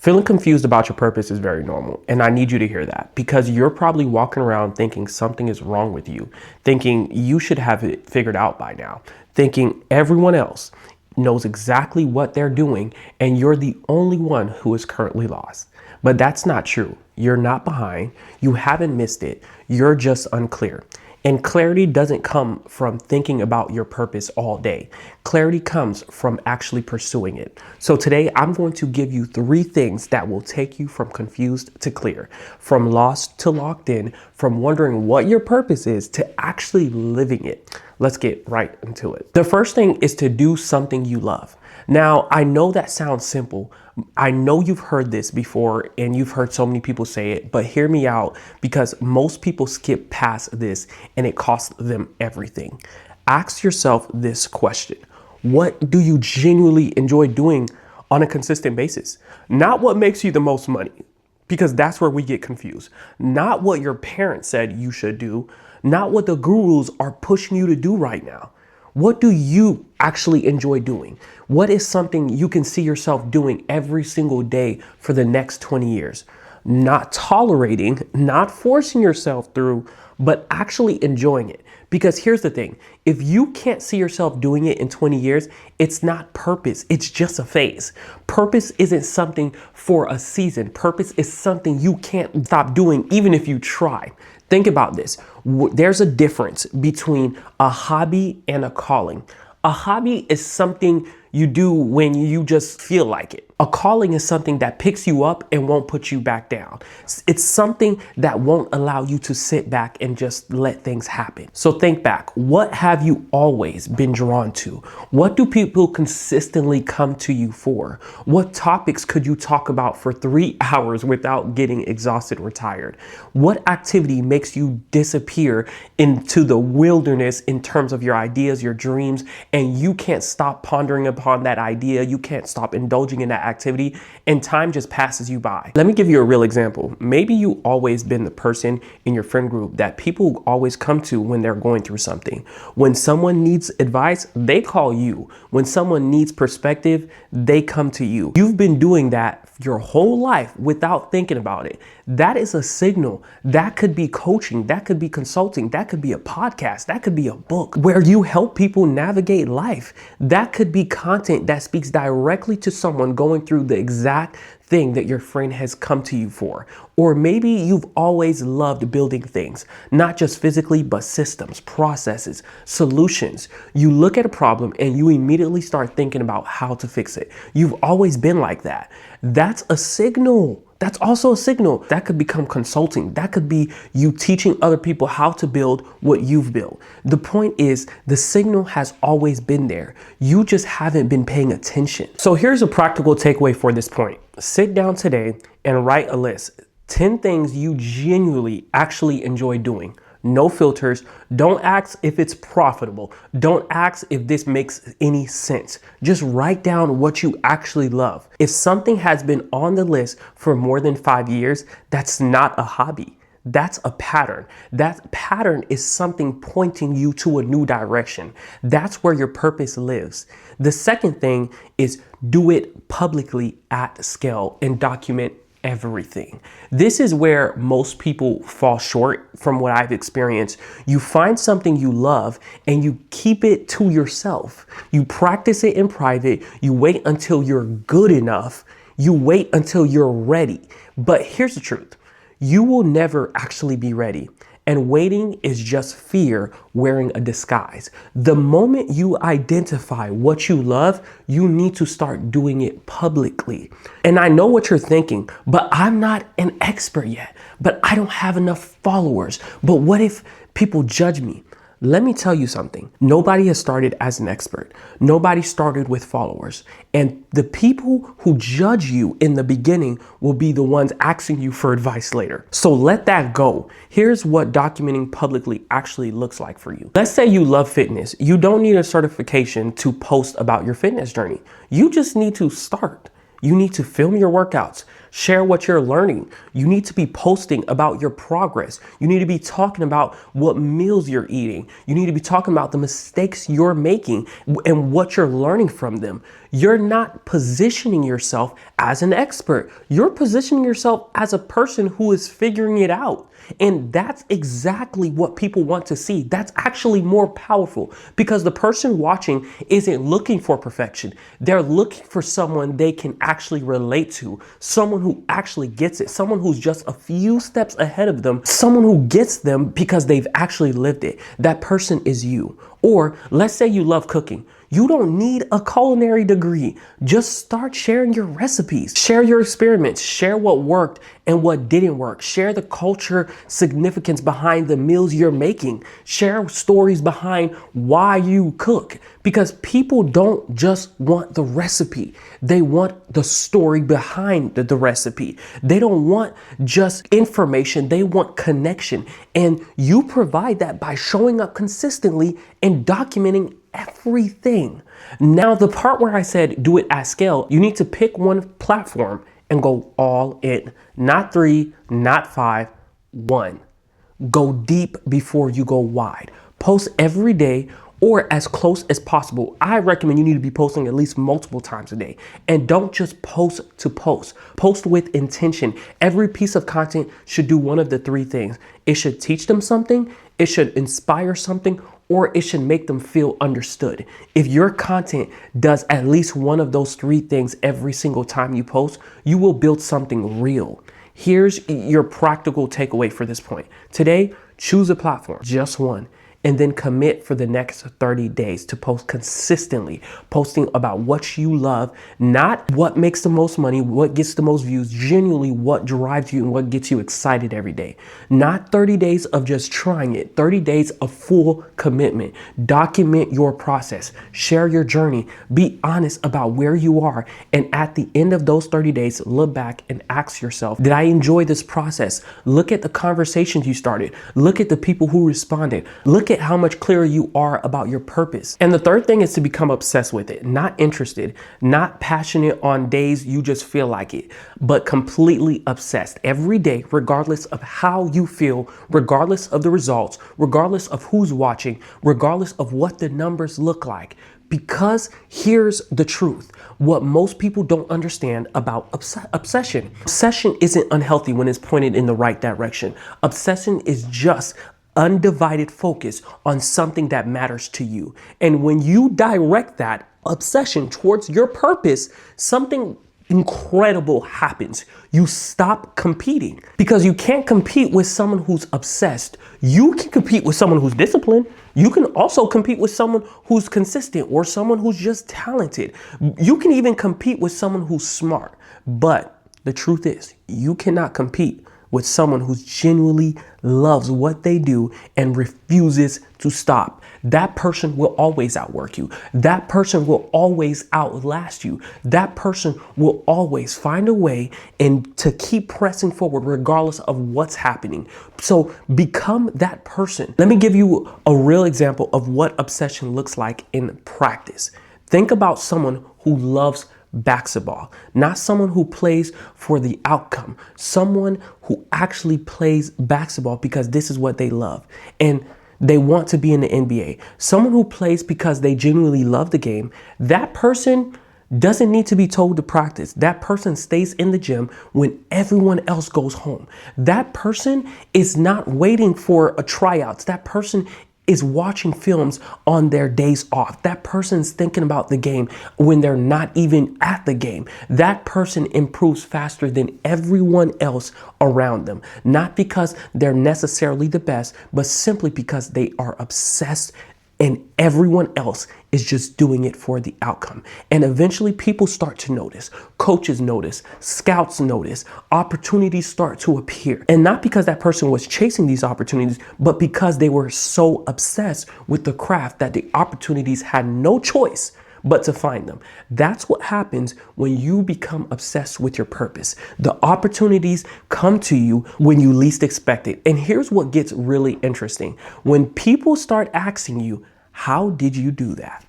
Feeling confused about your purpose is very normal, and I need you to hear that because you're probably walking around thinking something is wrong with you, thinking you should have it figured out by now, thinking everyone else knows exactly what they're doing and you're the only one who is currently lost. But that's not true. You're not behind. You haven't missed it. You're just unclear. And clarity doesn't come from thinking about your purpose all day. Clarity comes from actually pursuing it. So today I'm going to give you 3 things that will take you from confused to clear, from lost to locked in, from wondering what your purpose is to actually living it. Let's get right into it. The first thing is to do something you love. Now, I know that sounds simple. I know you've heard this before and you've heard so many people say it, but hear me out because most people skip past this and it costs them everything. Ask yourself this question. What do you genuinely enjoy doing on a consistent basis? Not what makes you the most money, because that's where we get confused. Not what your parents said you should do, not what the gurus are pushing you to do right now. What do you actually enjoy doing? What is something you can see yourself doing every single day for the next 20 years? Not tolerating, not forcing yourself through, but actually enjoying it. Because here's the thing, if you can't see yourself doing it in 20 years, it's not purpose, it's just a phase. Purpose isn't something for a season. Purpose is something you can't stop doing even if you try. Think about this. There's a difference between a hobby and a calling. A hobby is something you do when you just feel like it. A calling is something that picks you up and won't put you back down. It's something that won't allow you to sit back and just let things happen. So think back. What have you always been drawn to? What do people consistently come to you for? What topics could you talk about for 3 hours without getting exhausted or tired? What activity makes you disappear into the wilderness in terms of your ideas, your dreams, and you can't stop pondering upon that idea? You can't stop indulging in that activity and time just passes you by. Let me give you a real example. Maybe you always been the person in your friend group that people always come to when they're going through something. When someone needs advice, they call you. When someone needs perspective, they come to you. You've been doing that your whole life without thinking about it. That is a signal. That could be coaching, that could be consulting, that could be a podcast, that could be a book where you help people navigate life. That could be content that speaks directly to someone going through the exact thing that your friend has come to you for. Or maybe you've always loved building things, not just physically, but systems, processes, solutions. You look at a problem and you immediately start thinking about how to fix it. You've always been like that. That's a signal. That's also a signal. That could become consulting. That could be you teaching other people how to build what you've built. The point is, the signal has always been there. You just haven't been paying attention. So here's a practical takeaway for this point. Sit down today and write a list. 10 things you genuinely actually enjoy doing. No filters. Don't ask if it's profitable. Don't ask if this makes any sense. Just write down what you actually love. If something has been on the list for more than 5 years, that's not a hobby. That's a pattern. That pattern is something pointing you to a new direction. That's where your purpose lives. The second thing is do it publicly at scale and document everything. This is where most people fall short from what I've experienced. You find something you love and you keep it to yourself. You practice it in private. You wait until you're good enough. You wait until you're ready. But here's the truth. You will never actually be ready. And waiting is just fear wearing a disguise. The moment you identify what you love, you need to start doing it publicly. And I know what you're thinking, but I'm not an expert yet, but I don't have enough followers. But what if people judge me? Let me tell you something. Nobody has started as an expert. Nobody started with followers. And the people who judge you in the beginning will be the ones asking you for advice later. So let that go. Here's what documenting publicly actually looks like for you. Let's say you love fitness. You don't need a certification to post about your fitness journey. You just need to start. You need to film your workouts, Share what you're learning. You need to be posting about your progress. You need to be talking about what meals you're eating. You need to be talking about the mistakes you're making and what you're learning from them. You're not positioning yourself as an expert. You're positioning yourself as a person who is figuring it out. And that's exactly what people want to see. That's actually more powerful because the person watching isn't looking for perfection. They're looking for someone they can actually relate to, someone who actually gets it, someone who's just a few steps ahead of them, someone who gets them because they've actually lived it. That person is you. Or let's say you love cooking. You don't need a culinary degree. Just start sharing your recipes, share your experiments, share what worked and what didn't work. Share the culture significance behind the meals you're making. Share stories behind why you cook, because people don't just want the recipe. They want the story behind the recipe. They don't want just information. They want connection. And you provide that by showing up consistently and documenting everything. Now, the part where I said do it at scale, you need to pick one platform and go all in. Not 3, not 5, 1. Go deep before you go wide. Post every day or as close as possible. I recommend you need to be posting at least multiple times a day. And don't just post to post. Post with intention. Every piece of content should do one of the 3 things. It should teach them something, it should inspire something, or it should make them feel understood. If your content does at least one of those 3 things every single time you post, you will build something real. Here's your practical takeaway for this point. Today, choose a platform, just one, and then commit for the next 30 days to post consistently, posting about what you love, not what makes the most money, what gets the most views, genuinely what drives you and what gets you excited every day. Not 30 days of just trying it, 30 days of full commitment. Document your process, share your journey, be honest about where you are. And at the end of those 30 days, look back and ask yourself, did I enjoy this process? Look at the conversations you started. Look at the people who responded. Look at how much clearer you are about your purpose. And the third thing is to become obsessed with it, not interested, not passionate on days you just feel like it, but completely obsessed every day, regardless of how you feel, regardless of the results, regardless of who's watching, regardless of what the numbers look like. Because here's the truth. What most people don't understand about obsession. Obsession isn't unhealthy when it's pointed in the right direction. Obsession is just undivided focus on something that matters to you. And when you direct that obsession towards your purpose, something incredible happens. You stop competing because you can't compete with someone who's obsessed. You can compete with someone who's disciplined. You can also compete with someone who's consistent or someone who's just talented. You can even compete with someone who's smart. But the truth is, you cannot compete with someone who genuinely loves what they do and refuses to stop. That person will always outwork you. That person will always outlast you. That person will always find a way and to keep pressing forward regardless of what's happening. So become that person. Let me give you a real example of what obsession looks like in practice. Think about someone who loves basketball, not someone who plays for the outcome, someone who actually plays basketball because this is what they love and they want to be in the NBA. Someone who plays because they genuinely love the game. That person doesn't need to be told to practice. That person stays in the gym when everyone else goes home. That person is not waiting for a tryouts. That person is watching films on their days off. That person's thinking about the game when they're not even at the game. That person improves faster than everyone else around them. Not because they're necessarily the best, but simply because they are obsessed and everyone else is just doing it for the outcome. And eventually people start to notice, coaches notice, scouts notice, opportunities start to appear. And not because that person was chasing these opportunities, but because they were so obsessed with the craft that the opportunities had no choice but to find them. That's what happens when you become obsessed with your purpose. The opportunities come to you when you least expect it. And here's what gets really interesting. When people start asking you, how did you do that?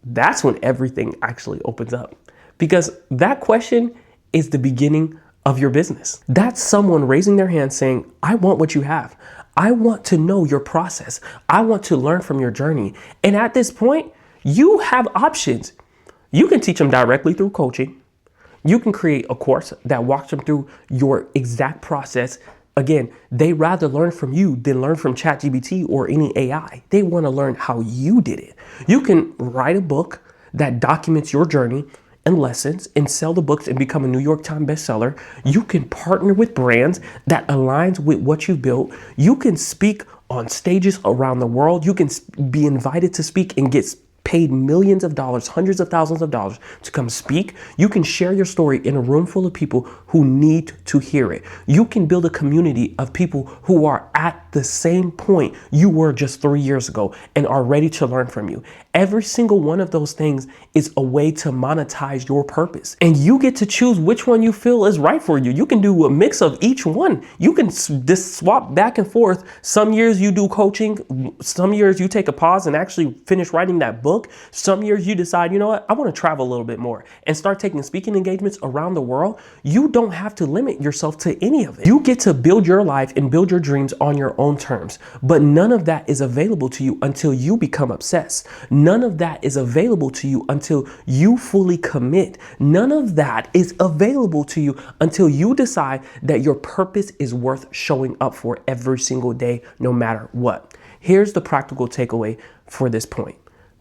That's when everything actually opens up. Because that question is the beginning of your business. That's someone raising their hand saying, I want what you have. I want to know your process. I want to learn from your journey. And at this point, you have options. You can teach them directly through coaching. You can create a course that walks them through your exact process. Again, they rather learn from you than learn from ChatGPT or any AI. They want to learn how you did it. You can write a book that documents your journey and lessons and sell the books and become a New York Times bestseller. You can partner with brands that aligns with what you built. You can speak on stages around the world. You can be invited to speak and get paid millions of dollars, hundreds of thousands of dollars to come speak. You can share your story in a room full of people who need to hear it. You can build a community of people who are at the same point you were just 3 years ago and are ready to learn from you. Every single one of those things is a way to monetize your purpose. And you get to choose which one you feel is right for you. You can do a mix of each one. You can just swap back and forth. Some years you do coaching. Some years you take a pause and actually finish writing that book. Some years you decide, you know what, I want to travel a little bit more and start taking speaking engagements around the world. You don't have to limit yourself to any of it. You get to build your life and build your dreams on your own terms. But none of that is available to you until you become obsessed. None of that is available to you until you fully commit. None of that is available to you until you decide that your purpose is worth showing up for every single day, no matter what. Here's the practical takeaway for this point.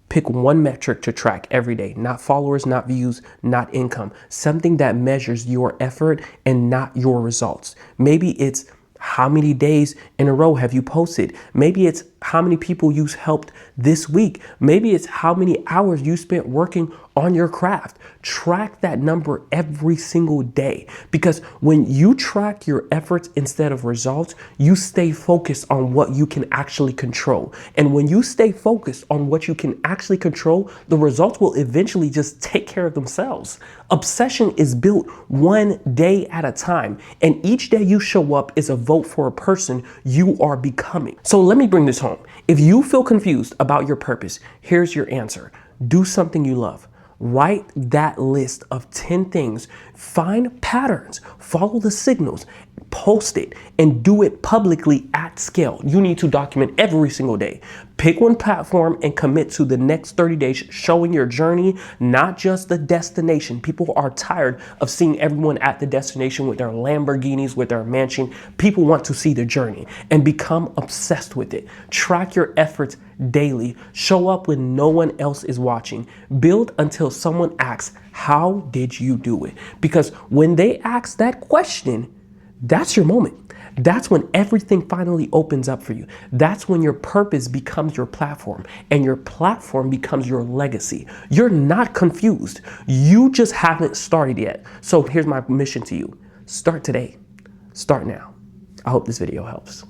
Pick one metric to track every day, not followers, not views, not income, something that measures your effort and not your results. Maybe it's how many days in a row have you posted? Maybe it's how many people you helped this week. Maybe it's how many hours you spent working on your craft. Track that number every single day, because when you track your efforts instead of results, you stay focused on what you can actually control. And when you stay focused on what you can actually control, the results will eventually just take care of themselves. Obsession is built one day at a time, and each day you show up is a vote for a person you are becoming. So let me bring this home. If you feel confused about your purpose, here's your answer. Do something you love. Write that list of 10 things, find patterns, follow the signals, post it, and do it publicly at scale. You need to document every single day. Pick one platform and commit to the next 30 days showing your journey, not just the destination. People are tired of seeing everyone at the destination with their Lamborghinis, with their mansion. People want to see the journey and become obsessed with it. Track your efforts daily. Show up when no one else is watching. Build until someone asks, how did you do it? Because when they ask that question, that's your moment. That's when everything finally opens up for you. That's when your purpose becomes your platform and your platform becomes your legacy. You're not confused. You just haven't started yet. So here's my mission to you. Start today. Start now. I hope this video helps.